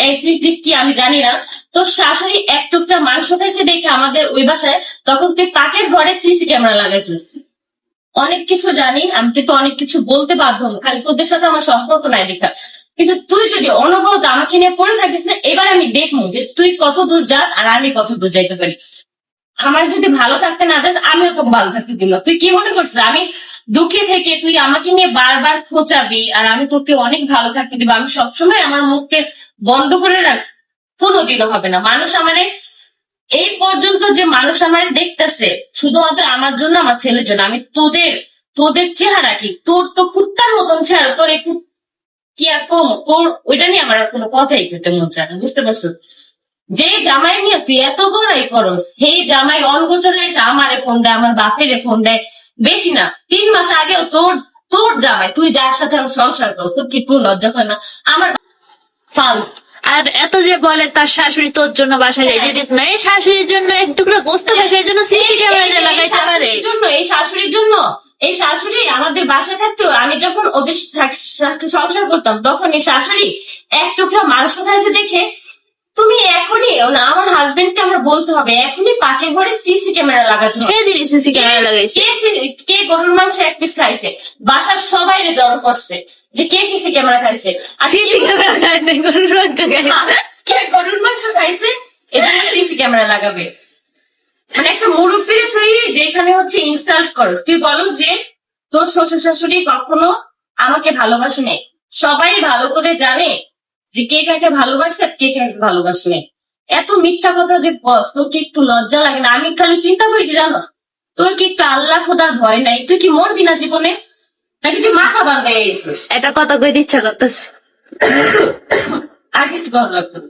এই তুই যে কি আমি জানি না, তোর শাশুড়ি এক টুকরা মাংস খাইছে দেখে আমাদের ওই বাসায়, তখন তুই পাকের ঘরে সিসি ক্যামেরা লাগাইছিস। অনেক কিছু জানি আমি, কিন্তু অনেক কিছু বলতে বাধ্য হবো, খালি তোদের সাথে আমার সম্পর্ক নাই দেখা। কিন্তু তুই যদি অনবরত আমাকে নিয়ে পড়ে থাকিস না, এবার আমি দেখবো যে তুই কত দূর যাস আর আমি কত দূর যাইতে পারি। আমার যদি ভালো থাকতে না চাস, আমিও তোকে ভালো থাকতে দিব না। তুই কি মনে করছিস আমি দুঃখে থেকে তুই আমাকে নিয়ে বারবার খোঁচাবি আর আমি তোকে অনেক ভালো থাকতে দিব? আমি সবসময় আমার মুখকে বন্ধ করে রাখ, কোনোদিনও হবে না। মানুষ আমারে এই পর্যন্ত যে মানুষ আমার দেখতেছে শুধুমাত্র আমার জন্য, আমার ছেলের জন্য। আমি তোদের তোদের চেহারা কি, তোর তো কুত্তার মতন চেহারা, তোর এই কি আর কম তোর, ওইটা নিয়ে আমার আর কোনো কথাই খেতে মন চায় না, বুঝতে পারছিস? যে জামাই নিয়ে তুই এত বড়াই করস, সেই জামাই অনগোচরে এসে আমারে ফোন দেয়, আমার বাপেরে ফোন দেয়। বেশি না 3 মাস আগেও তোর তোর জামাই, তুই যার সাথে আমি সংসার করস, তোর কি একটু লজ্জা করে না? আমার ফাল। আর এত যে বলে তার শাশুড়ি তোর জন্য বাসায় যায়, যদি না এই শাশুড়ির জন্য এক টুকরা গোস্ত খাইছে এই জন্য সিসি ক্যামেরা যে লাগাইতে পারে। এই শাশুড়ির জন্য, এই শাশুড়ি আমাদের বাসায় থাকতেও, আমি যখন ওদের সাথে সংসার করতাম তখন এই শাশুড়ি এক টুকরা মাংস খাইছে দেখে তুমি এখনই না, আমার হাজবেন্ডকে আমরা বলতে হবে এখনই পাকে ঘরে সিসি ক্যামেরা লাগাতে হবে। সেদিনই সিসি ক্যামেরা লাগাইছে। কে গরুর মাংস 1 পিস খাইছে, বাসার সবাই জড়ো করছে যে কে সিসি ক্যামেরা খাইছে। আর সিসি ক্যামেরা লাগাইছে, গরুর মাংস খাইছে। কে গরুর মাংস খাইছে, এজন্য সিসি ক্যামেরা লাগাবে? মানে একটা মুরব্বীরে তুই যেখানে হচ্ছে ইনসাল্ট করস। তুই বলো যে তোর শ্বশুর শাশুড়ি কখনো আমাকে ভালোবাসে নাই, সবাই ভালো করে জানে যে কে কাকে ভালোবাসে আর কে কাকে ভালোবাসে নাই। এত মিথ্যা কথা যে বস, তোর কি একটু লজ্জা লাগে না? আমি খালি চিন্তা করি কি জানো, তোর কি একটু আল্লাহ খোদার ভয় নাই? তুই কি মরবি না জীবনে, নাকি তুই মাথা বান্ধাই গেছিস? এটা কথা কইতে ইচ্ছা করতেছে। আর কিছু করার লাগতো না।